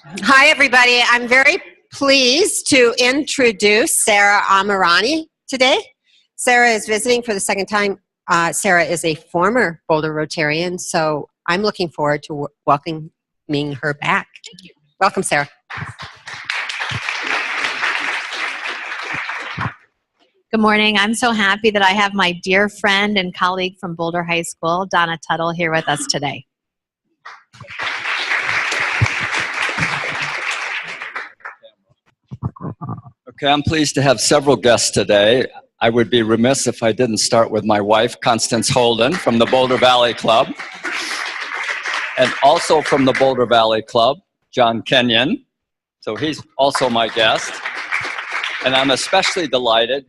Hi, everybody. I'm very pleased to introduce Sarah Amirani today. Sarah is visiting for the second time. Sarah is a former Boulder Rotarian, so I'm looking forward to welcoming her back. Thank you. Welcome, Sarah. Good morning. I'm so happy that I have my dear friend and colleague from Boulder High School, Donna Tuttle, here with us today. Okay, I'm pleased to have several guests today. I would be remiss if I didn't start with my wife, Constance Holden, from the Boulder Valley Club. And also from the Boulder Valley Club, John Kenyon. So he's also my guest. And I'm especially delighted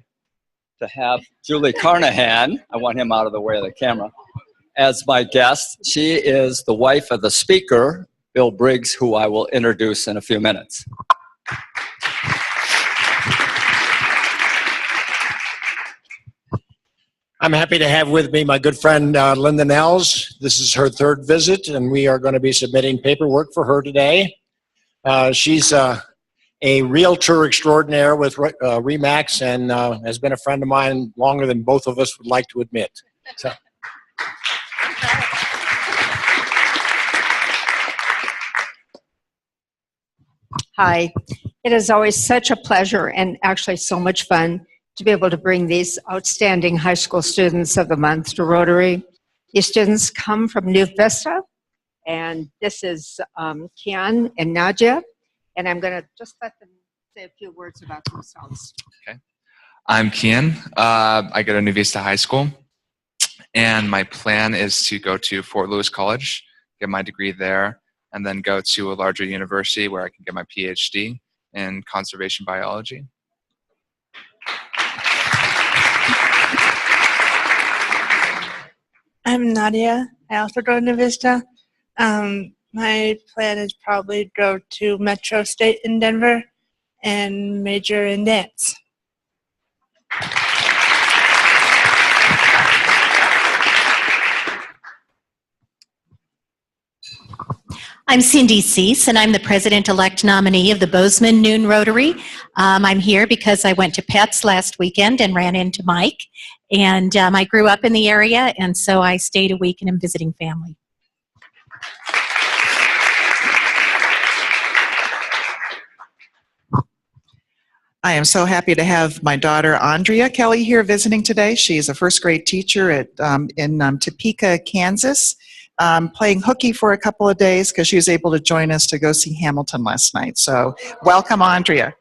to have Julie Carnahan, I want him out of the way of the camera, as my guest. She is the wife of the speaker, Bill Briggs, who I will introduce in a few minutes. I'm happy to have with me my good friend Linda Nels. This is her third visit, and we are going to be submitting paperwork for her today. She's a realtor extraordinaire with RE/MAX and has been a friend of mine longer than both of us would like to admit. So. Hi. It is always such a pleasure and actually so much fun to be able to bring these outstanding high school students of the month to Rotary. These students come from New Vista, and this is Kian and Nadia, and I'm going to just let them say a few words about themselves. Okay. I'm Kian. I go to New Vista High School, and my plan is to go to Fort Lewis College, get my degree there, and then go to a larger university where I can get my PhD in conservation biology. I'm Nadia. I also go to New Vista. My plan is probably go to Metro State in Denver and major in dance. I'm Cindy Cease, and I'm the president-elect nominee of the Bozeman Noon Rotary. I'm here because I went to Pets last weekend and ran into Mike, and I grew up in the area, and so I stayed a week and am visiting family. I am so happy to have my daughter Andrea Kelly here visiting today. She is a first grade teacher in Topeka, Kansas. Playing hooky for a couple of days because she was able to join us to go see Hamilton last night. So welcome, Andrea.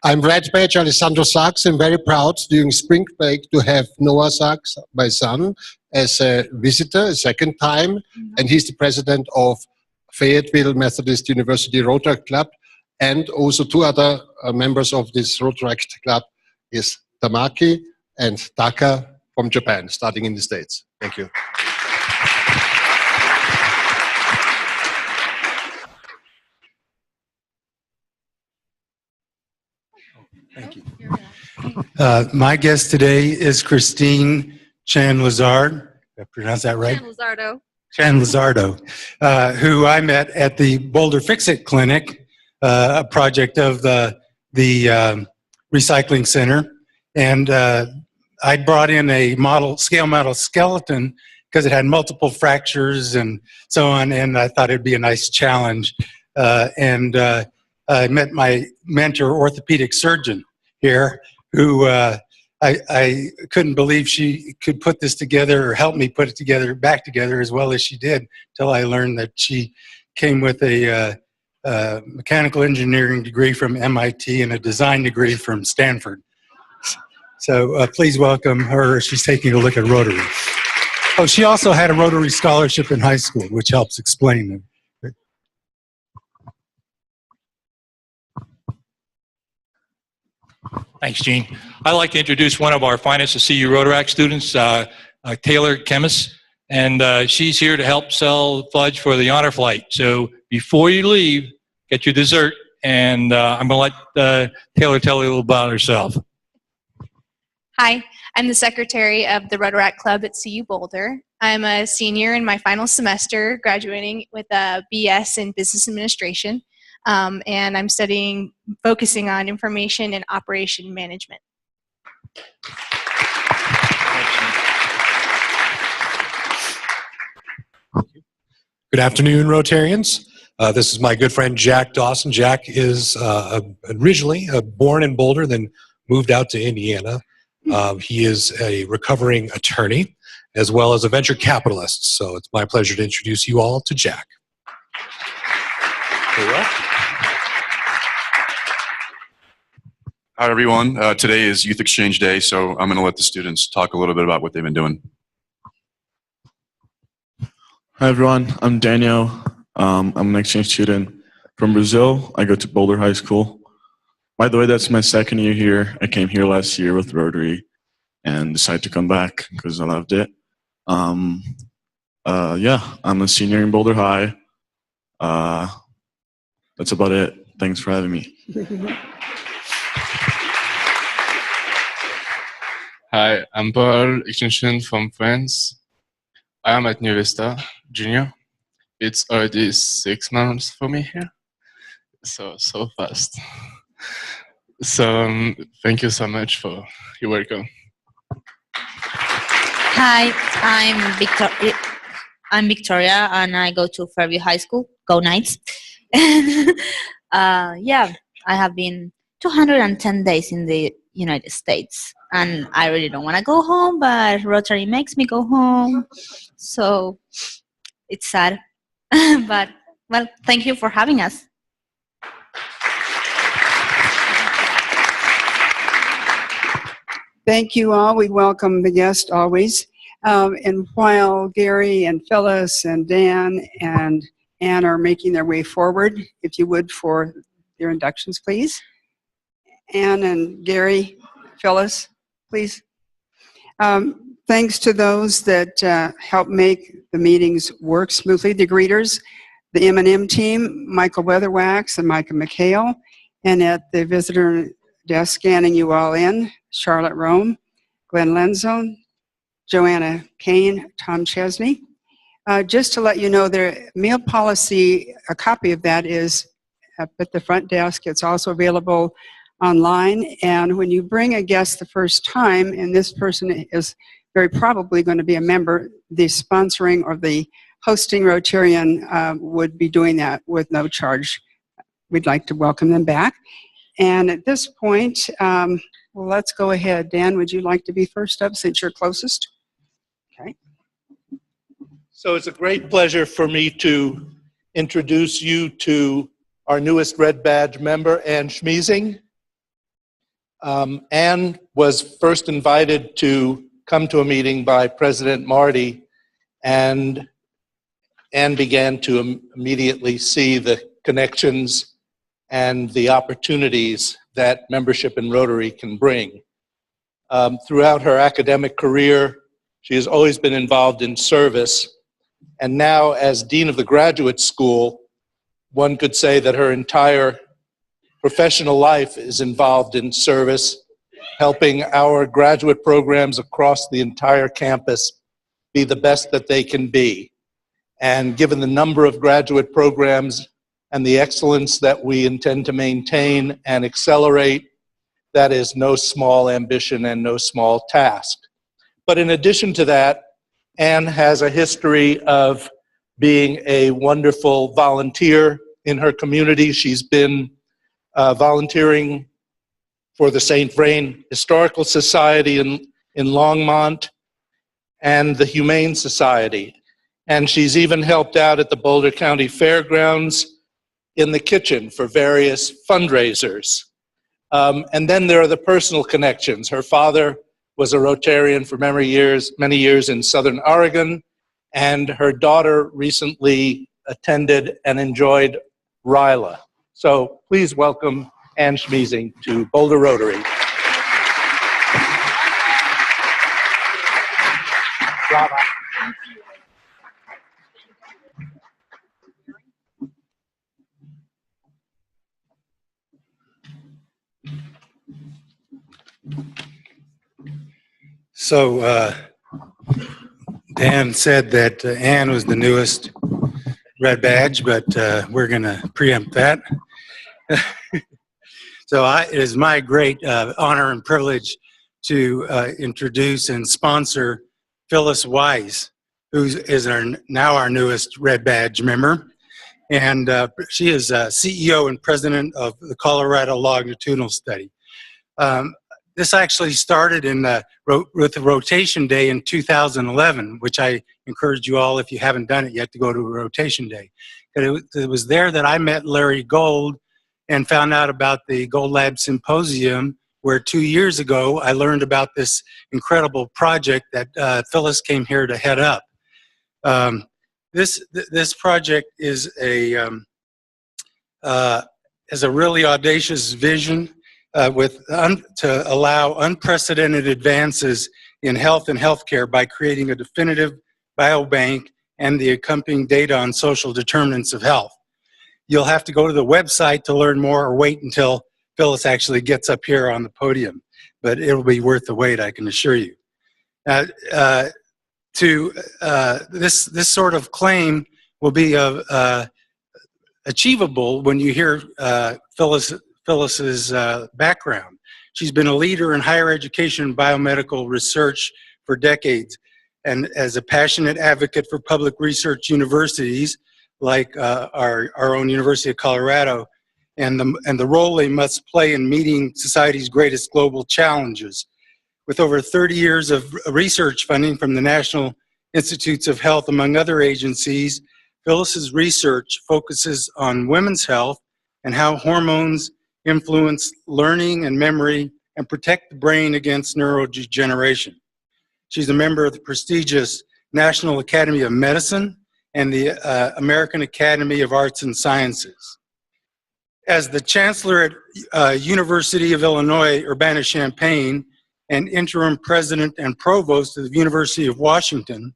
I'm Red Badge Alessandro Sachs. I'm very proud during spring break to have Noah Sachs, my son, as a visitor a second time. And he's the president of Fayetteville Methodist University Rotary Club. And also two other members of this Rotary Club is Tamaki and Taka from Japan, starting in the States. Thank you. Thank you. My guest today is Christine Chan-Lazard. Did I pronounce that right? Chan-Lazardo, who I met at the Boulder Fix-It Clinic, a project of the Recycling Center. And I brought in a scale model skeleton because it had multiple fractures and so on, and I thought it'd be a nice challenge. I met my mentor, orthopedic surgeon here, who I couldn't believe she could put this together or help me put it back together as well as she did, till I learned that she came with a mechanical engineering degree from MIT and a design degree from Stanford. So please welcome her. She's taking a look at Rotary. Oh, she also had a Rotary scholarship in high school, which helps explain it. Thanks, Gene. I'd like to introduce one of our finest of CU Rotaract students, Taylor Chemis, and she's here to help sell fudge for the honor flight. So before you leave, get your dessert, and I'm going to let Taylor tell you a little about herself. Hi, I'm the secretary of the Rotaract Club at CU Boulder. I'm a senior in my final semester, graduating with a BS in Business Administration, and I'm focusing on information and operation management. Good afternoon, Rotarians. This is my good friend Jack Dawson. Jack is originally born in Boulder, then moved out to Indiana. He is a recovering attorney as well as a venture capitalist. So it's my pleasure to introduce you all to Jack. Hi, everyone. Today is Youth Exchange Day, so I'm going to let the students talk a little bit about what they've been doing. Hi, everyone. I'm Daniel. I'm an exchange student from Brazil. I go to Boulder High School. By the way, that's my second year here. I came here last year with Rotary and decided to come back because I loved it. Yeah, I'm a senior in Boulder High. That's about it. Thanks for having me. Hi, I'm Paul, exchange student from France. I am at New Vista Junior. It's already 6 months for me here, so fast. So thank you so much for your welcome. Hi, I'm Victoria, and I go to Fairview High School. Go Knights! And yeah, I have been 210 days in the United States, and I really don't want to go home, but Rotary makes me go home, so it's sad. But well, thank you for having us. Thank you all. We welcome the guest always. And while Gary and Phyllis and Dan and Ann are making their way forward, if you would, for their inductions, please. Ann and Gary, Phyllis, please. Thanks to those that help make the meetings work smoothly. The greeters, the M&M team, Michael Weatherwax and Micah McHale, and at the visitor desk scanning you all in, Charlotte Rome, Glenn Lenzone, Joanna Kane, Tom Chesney. Just to let you know, their meal policy, a copy of that is up at the front desk. It's also available online. And when you bring a guest the first time, and this person is very probably going to be a member, the sponsoring or the hosting Rotarian would be doing that with no charge. We'd like to welcome them back. And at this point, well, let's go ahead. Dan, would you like to be first up since you're closest? Okay. So it's a great pleasure for me to introduce you to our newest Red Badge member, Ann Schmiesing. Ann was first invited to come to a meeting by President Marty, and Ann began to immediately see the connections and the opportunities that membership in Rotary can bring. Throughout her academic career, she has always been involved in service, and now as Dean of the Graduate School, one could say that her entire professional life is involved in service, helping our graduate programs across the entire campus be the best that they can be. And given the number of graduate programs and the excellence that we intend to maintain and accelerate, that is no small ambition and no small task. But in addition to that, Ann has a history of being a wonderful volunteer in her community. She's been volunteering for the St. Vrain Historical Society in Longmont and the Humane Society. And she's even helped out at the Boulder County Fairgrounds in the kitchen for various fundraisers. And then there are the personal connections. Her father was a Rotarian for many years in Southern Oregon, and her daughter recently attended and enjoyed RILA. So please welcome Ann Schmiesing to Boulder Rotary. Bravo. So Dan said that Ann was the newest red badge, but we're going to preempt that. So it is my great honor and privilege to introduce and sponsor Phyllis Wise, who is now our newest red badge member. And she is CEO and president of the Colorado Longitudinal Study. This actually started with the rotation day in 2011, which I encourage you all, if you haven't done it yet, to go to a rotation day. It was there that I met Larry Gold and found out about the Gold Lab Symposium, where 2 years ago I learned about this incredible project that Phyllis came here to head up. This project is has a really audacious vision to allow unprecedented advances in health and healthcare by creating a definitive biobank and the accompanying data on social determinants of health. You'll have to go to the website to learn more or wait until Phyllis actually gets up here on the podium, but it'll be worth the wait, I can assure you. This sort of claim will be achievable when you hear Phyllis's background. She's been a leader in higher education and biomedical research for decades, and as a passionate advocate for public research universities like our own University of Colorado, and the role they must play in meeting society's greatest global challenges. With over 30 years of research funding from the National Institutes of Health, among other agencies, Phyllis's research focuses on women's health and how hormones influence learning and memory and protect the brain against neurodegeneration. She's a member of the prestigious National Academy of Medicine and the American Academy of Arts and Sciences. As the Chancellor at University of Illinois, Urbana-Champaign, and interim president and provost of the University of Washington,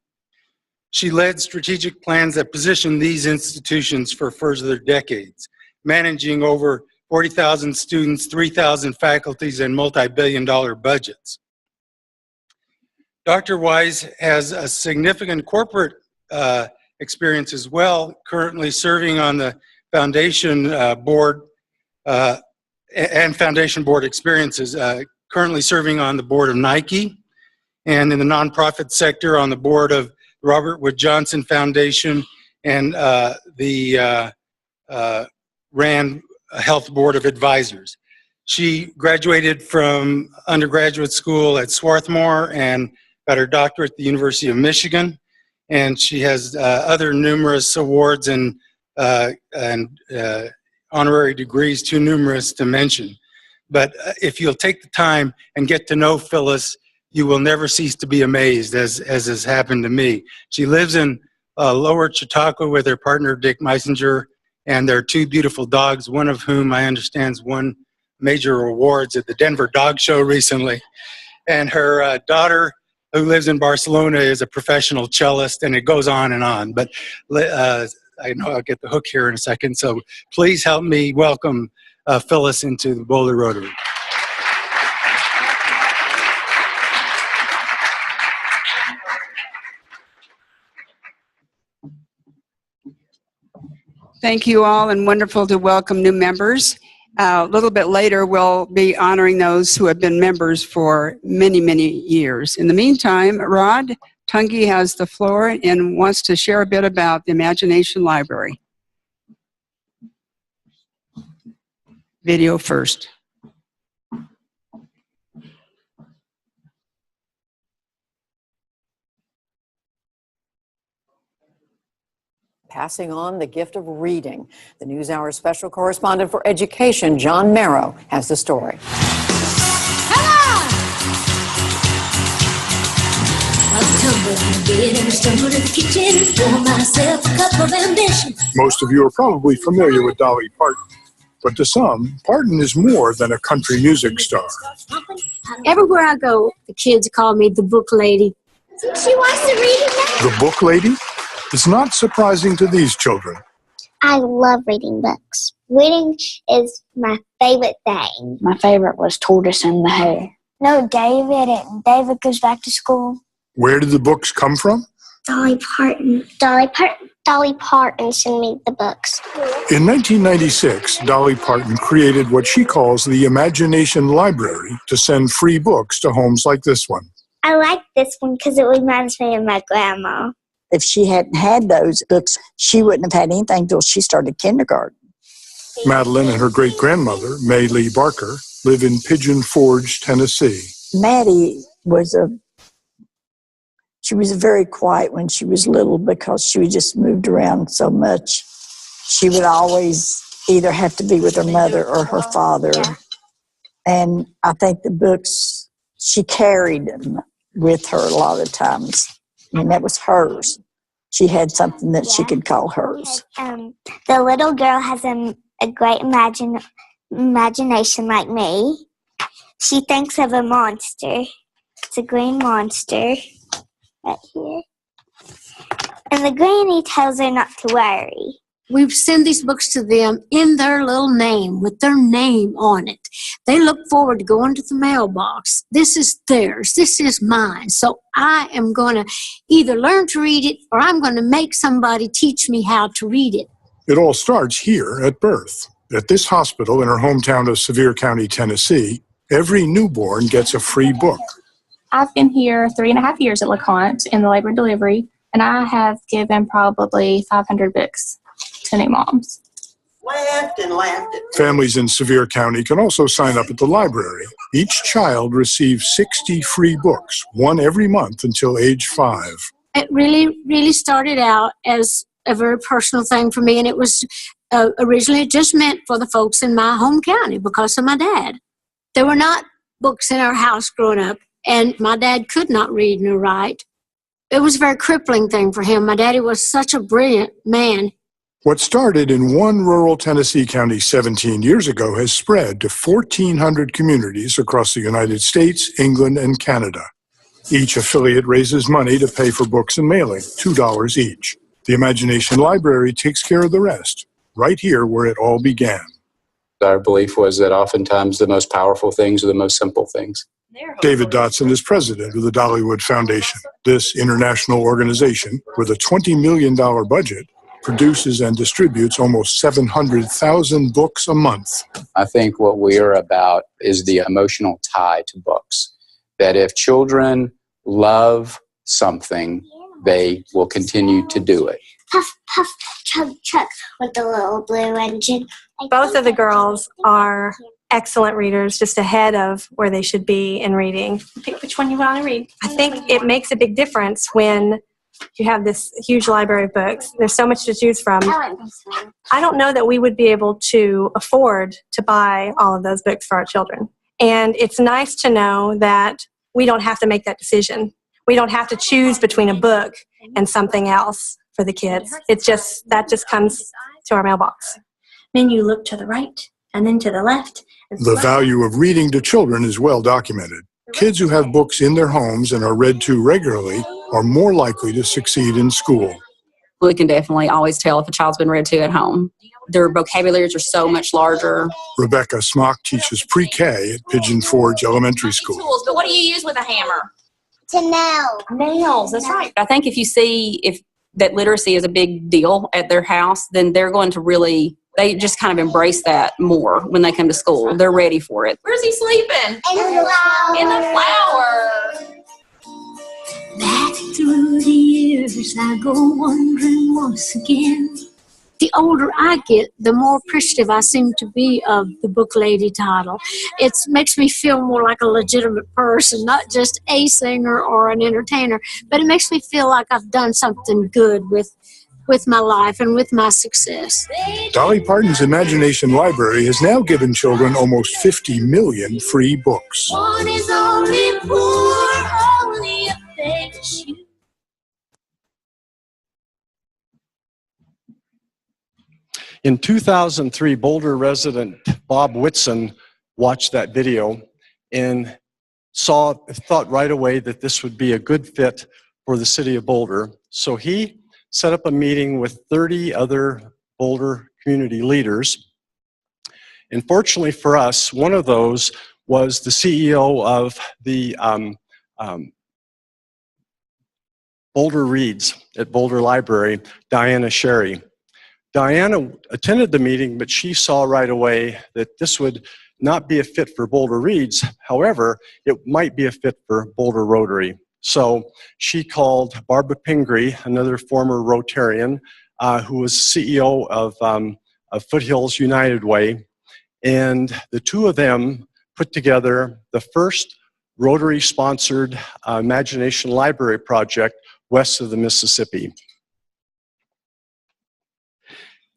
she led strategic plans that positioned these institutions for further decades, managing over 40,000 students, 3,000 faculties, and multi-billion-dollar budgets. Dr. Wise has a significant corporate experience as well, currently serving on the foundation board and foundation board experiences, currently serving on the board of Nike, and in the nonprofit sector on the board of Robert Wood Johnson Foundation and the RAND Health Board of Advisors. She graduated from undergraduate school at Swarthmore and got her doctorate at the University of Michigan, and she has other numerous awards and honorary degrees, too numerous to mention. But if you'll take the time and get to know Phyllis, you will never cease to be amazed, as has happened to me. She lives in Lower Chautauqua with her partner, Dick Meisinger, and their two beautiful dogs, one of whom I understand won major awards at the Denver Dog Show recently. And her daughter, who lives in Barcelona, is a professional cellist, and it goes on and on. But I know I'll get the hook here in a second, so please help me welcome Phyllis into the Boulder Rotary. Thank you all, and wonderful to welcome new members. A little bit later, we'll be honoring those who have been members for many, many years. In the meantime, Rod Tunge has the floor and wants to share a bit about the Imagination Library. Video first. Passing on the gift of reading. The NewsHour special correspondent for education, John Merrow, has the story. Most of you are probably familiar with Dolly Parton, but to some, Parton is more than a country music star. Everywhere I go, the kids call me the book lady. She wants to read it now. The book lady? It's not surprising to these children. I love reading books. Reading is my favorite thing. My favorite was Tortoise and the Hare. No, David, and David goes back to school. Where did the books come from? Dolly Parton. Dolly Parton sent me the books. In 1996, Dolly Parton created what she calls the Imagination Library to send free books to homes like this one. I like this one because it reminds me of my grandma. If she hadn't had those books, she wouldn't have had anything until she started kindergarten. Madeline and her great-grandmother, May Lee Barker, live in Pigeon Forge, Tennessee. Maddie was very quiet when she was little because she just moved around so much. She would always either have to be with her mother or her father. And I think the books, she carried them with her a lot of times. I mean, that was hers. She had something that she could call hers. The little girl has a great imagination like me. She thinks of a monster. It's a green monster right here. And the granny tells her not to worry. We send these books to them in their little name, with their name on it. They look forward to going to the mailbox. This is theirs. This is mine. So I am going to either learn to read it or I'm going to make somebody teach me how to read it. It all starts here at birth. At this hospital in her hometown of Sevier County, Tennessee, every newborn gets a free book. I've been here 3.5 years at LeConte in the labor and delivery, and I have given probably 500 books to new moms. Laughed and laughed. Families in Sevier County can also sign up at the library. Each child receives 60 free books, one every month until age 5. It really started out as a very personal thing for me, and it was originally just meant for the folks in my home county because of my dad. There were not books in our house growing up, and my dad could not read nor write. It was a very crippling thing for him. My daddy was such a brilliant man. What started in one rural Tennessee county 17 years ago has spread to 1,400 communities across the United States, England, and Canada. Each affiliate raises money to pay for books and mailing, $2 each. The Imagination Library takes care of the rest, right here where it all began. Our belief was that oftentimes the most powerful things are the most simple things. David Dotson is president of the Dollywood Foundation. This international organization, with a $20 million budget, produces and distributes almost 700,000 books a month. I think what we are about is the emotional tie to books. That if children love something, they will continue to do it. Puff, puff, chug, chug with the little blue engine. Both of the girls are excellent readers, just ahead of where they should be in reading. Pick which one you want to read. I think it makes a big difference when you have this huge library of books. There's so much to choose from. I don't know that we would be able to afford to buy all of those books for our children. And it's nice to know that we don't have to make that decision. We don't have to choose between a book and something else for the kids. That just comes to our mailbox. Then you look to the right and then to the left. The value of reading to children is well documented. Kids who have books in their homes and are read to regularly are more likely to succeed in school. We can definitely always tell if a child's been read to at home. Their vocabularies are so much larger. Rebecca Smock teaches pre-K at Pigeon Forge Elementary School. Tools, but what do you use with a hammer? To nail. Nails, that's right. I think if you see if that literacy is a big deal at their house, then they're going to really, they just kind of embrace that more when they come to school. They're ready for it. Where's he sleeping? In the flower. In the flower. Back through the years I go wandering once again. The older I get, the more appreciative I seem to be of the Book Lady title. It makes me feel more like a legitimate person, not just a singer or an entertainer, but it makes me feel like I've done something good with my life and with my success. Dolly Parton's Imagination Library has now given children almost 50 million free books. One is only poor, only affection. In 2003, Boulder resident Bob Whitson watched that video and thought right away that this would be a good fit for the city of Boulder. So he set up a meeting with 30 other Boulder community leaders. And fortunately for us, one of those was the CEO of the Boulder Reads at Boulder Library, Diana Sherry. Diana attended the meeting, but she saw right away that this would not be a fit for Boulder Reads. However, it might be a fit for Boulder Rotary. So she called Barbara Pingree, another former Rotarian, who was CEO of Foothills United Way, and the two of them put together the first Rotary-sponsored Imagination Library project west of the Mississippi.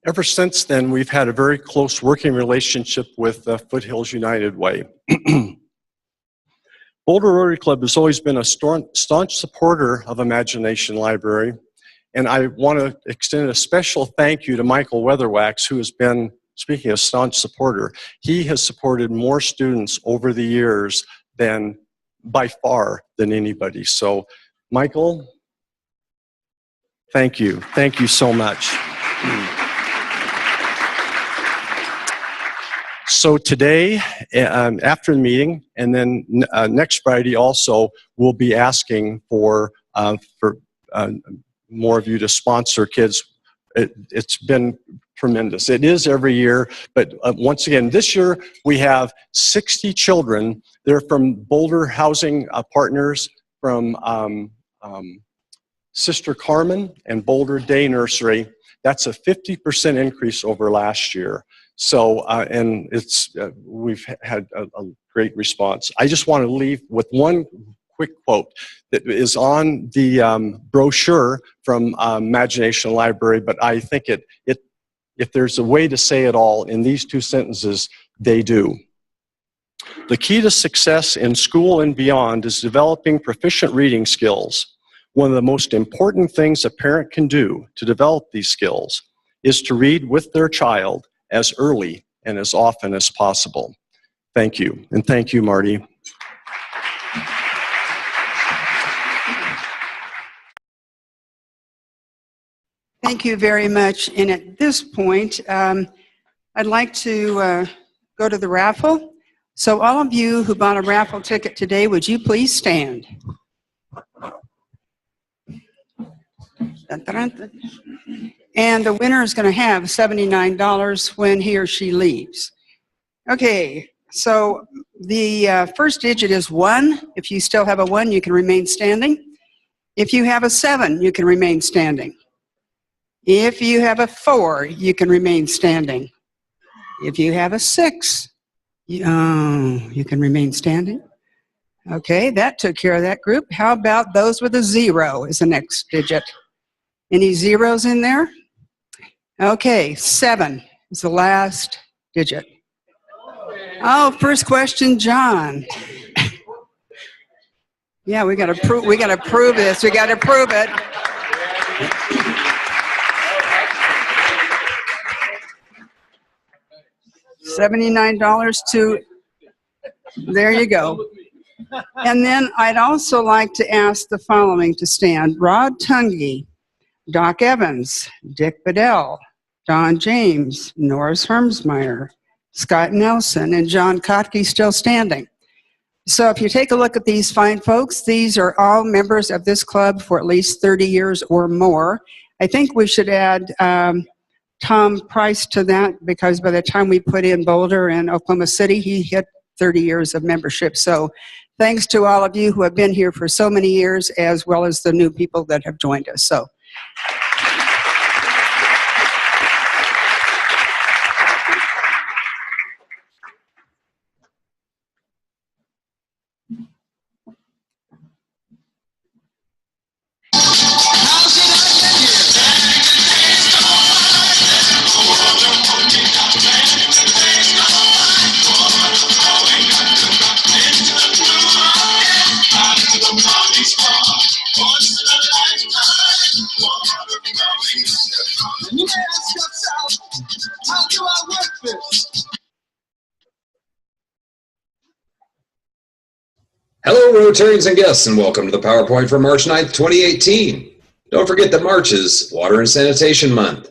Ever since then, we've had a very close working relationship with Foothills United Way. Boulder Rotary Club has always been a staunch supporter of Imagination Library, and I want to extend a special thank you to Michael Weatherwax, who has been, speaking of staunch supporter, he has supported more students over the years than, by far, than anybody. So, Michael, thank you. Thank you so much. So today, after the meeting, and then next Friday also, we'll be asking for more of you to sponsor kids. It's been tremendous. It is every year, but once again, this year we have 60 children. They're from Boulder Housing Partners, from Sister Carmen and Boulder Day Nursery. That's a 50% increase over last year. So, and it's we've had a great response. I just want to leave with one quick quote that is on the brochure from Imagination Library, but I think if there's a way to say it all in these two sentences, they do. The key to success in school and beyond is developing proficient reading skills. One of the most important things a parent can do to develop these skills is to read with their child as early and as often as possible. Thank you, and thank you, Marty. Thank you very much. And at this point, I'd like to go to the raffle. So all of you who bought a raffle ticket today, would you please stand? And the winner is going to have $79 when he or she leaves. Okay, so the first digit is 1. If you still have a 1, you can remain standing. If you have a 7, you can remain standing. If you have a 4, you can remain standing. If you have a 6, you can remain standing. Okay, that took care of that group. How about those with a 0 as the next digit? Any zeros in there? Okay, 7 is the last digit. Oh, first question, John. Yeah, we got to prove this. We got to prove it. $79 to, there you go. And then I'd also like to ask the following to stand. Rod Tunge, Doc Evans, Dick Bedell, Don James, Norris Hermsmeyer, Scott Nelson, and John Kotke still standing. So if you take a look at these fine folks, these are all members of this club for at least 30 years or more. I think we should add Tom Price to that, because by the time we put in Boulder and Oklahoma City, he hit 30 years of membership. So thanks to all of you who have been here for so many years, as well as the new people that have joined us. So. Hello, Rotarians and guests, and welcome to the PowerPoint for March 9th, 2018. Don't forget that March is Water and Sanitation Month.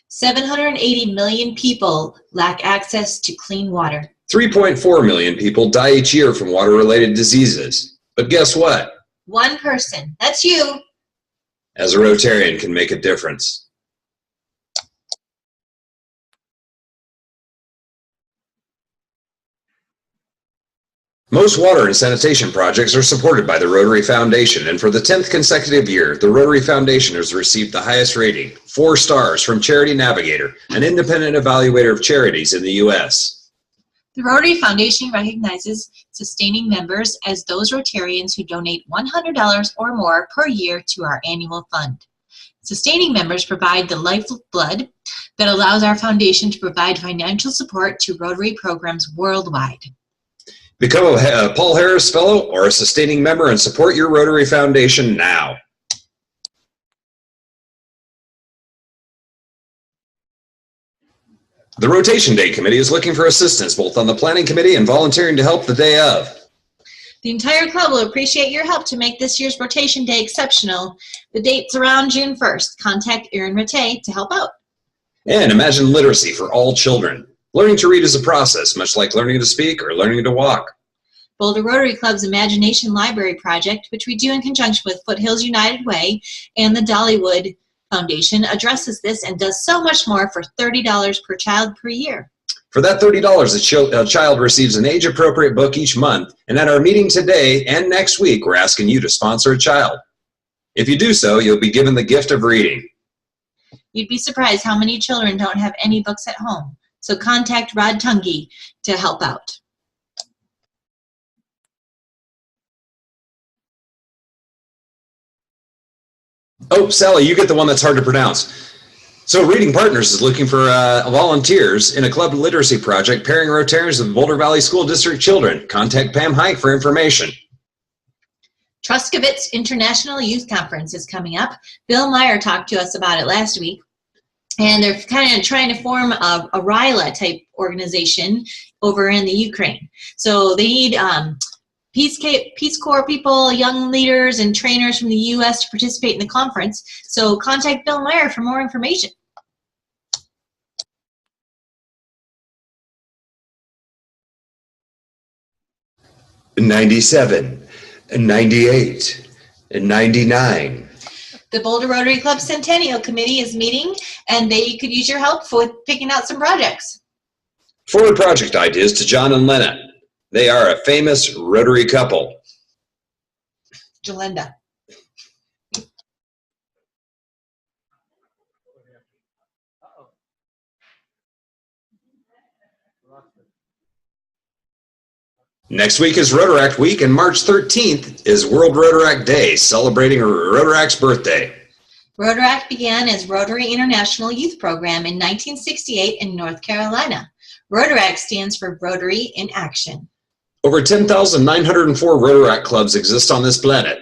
780 million people lack access to clean water. 3.4 million people die each year from water-related diseases. But guess what? One person. That's you. As a Rotarian can make a difference. Most water and sanitation projects are supported by the Rotary Foundation, and for the 10th consecutive year, the Rotary Foundation has received the highest rating, 4 stars, from Charity Navigator, an independent evaluator of charities in the U.S. The Rotary Foundation recognizes sustaining members as those Rotarians who donate $100 or more per year to our annual fund. Sustaining members provide the lifeblood that allows our foundation to provide financial support to Rotary programs worldwide. Become a Paul Harris Fellow or a sustaining member and support your Rotary Foundation now. The Rotation Day Committee is looking for assistance both on the Planning Committee and volunteering to help the day of. The entire club will appreciate your help to make this year's Rotation Day exceptional. The date's around June 1st. Contact Erin Rattay to help out. And imagine literacy for all children. Learning to read is a process, much like learning to speak or learning to walk. Boulder Rotary Club's Imagination Library Project, which we do in conjunction with Foothills United Way and the Dollywood Foundation, addresses this and does so much more for $30 per child per year. For that $30, a child receives an age-appropriate book each month, and at our meeting today and next week, we're asking you to sponsor a child. If you do so, you'll be given the gift of reading. You'd be surprised how many children don't have any books at home. So contact Rod Tunge to help out. Oh, Sally, you get the one that's hard to pronounce. So Reading Partners is looking for volunteers in a club literacy project pairing Rotarians with Boulder Valley School District children. Contact Pam Hike for information. Truskavitz International Youth Conference is coming up. Bill Meyer talked to us about it last week. And they're kind of trying to form a RILA type organization over in the Ukraine. So they need Peace Corps people, young leaders, and trainers from the U.S. to participate in the conference. So contact Bill Meyer for more information. '97, 98, 99. The Boulder Rotary Club Centennial Committee is meeting, and they could use your help with picking out some projects. Forward project ideas to John and Lena. They are a famous Rotary couple. Jalenda. Next week is Rotaract Week, and March 13th is World Rotaract Day, celebrating Rotaract's birthday. Rotaract began as Rotary International Youth Program in 1968 in North Carolina. Rotaract stands for Rotary in Action. Over 10,904 Rotaract clubs exist on this planet.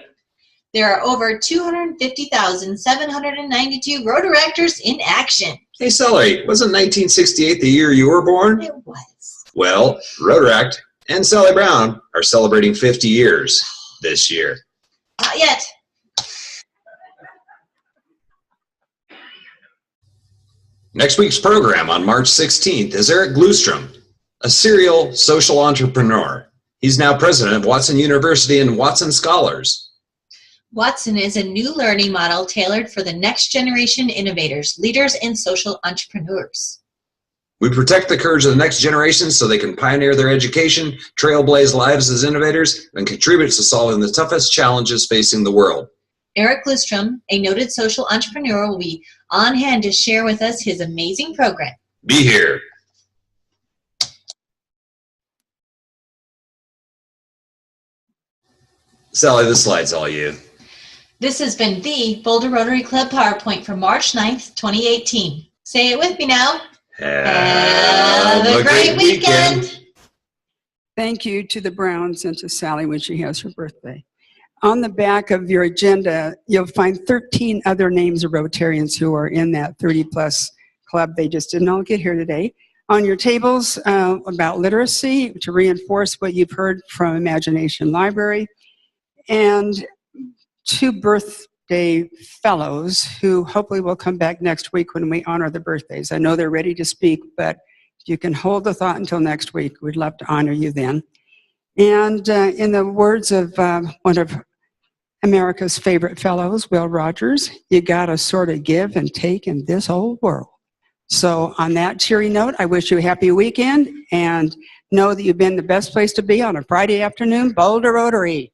There are over 250,792 Rotaractors in action. Hey, Sally, wasn't 1968 the year you were born? It was. Well, Rotaract and Sally Brown are celebrating 50 years this year. Not yet. Next week's program on March 16th is Eric Glustrom, a serial social entrepreneur. He's now president of Watson University and Watson Scholars. Watson is a new learning model tailored for the next generation innovators, leaders, and social entrepreneurs. We protect the courage of the next generation so they can pioneer their education, trailblaze lives as innovators, and contribute to solving the toughest challenges facing the world. Eric Glustrom, a noted social entrepreneur, will be on hand to share with us his amazing program. Be here. Sally, this slide's all you. This has been the Boulder Rotary Club PowerPoint for March 9th, 2018. Say it with me now. Have a great weekend. Thank you to the Browns and to Sally when she has her birthday. On the back of your agenda, you'll find 13 other names of Rotarians who are in that 30-plus club. They just didn't all get here today. On your tables about literacy, to reinforce what you've heard from Imagination Library, and 2 birthday fellows who hopefully will come back next week when we honor the birthdays. I know they're ready to speak, but if you can hold the thought until next week, we'd love to honor you then. And in the words of one of America's favorite fellows, Will Rogers, you gotta sort of give and take in this old world. So on that cheery note, I wish you a happy weekend and know that you've been the best place to be on a Friday afternoon, Boulder Rotary.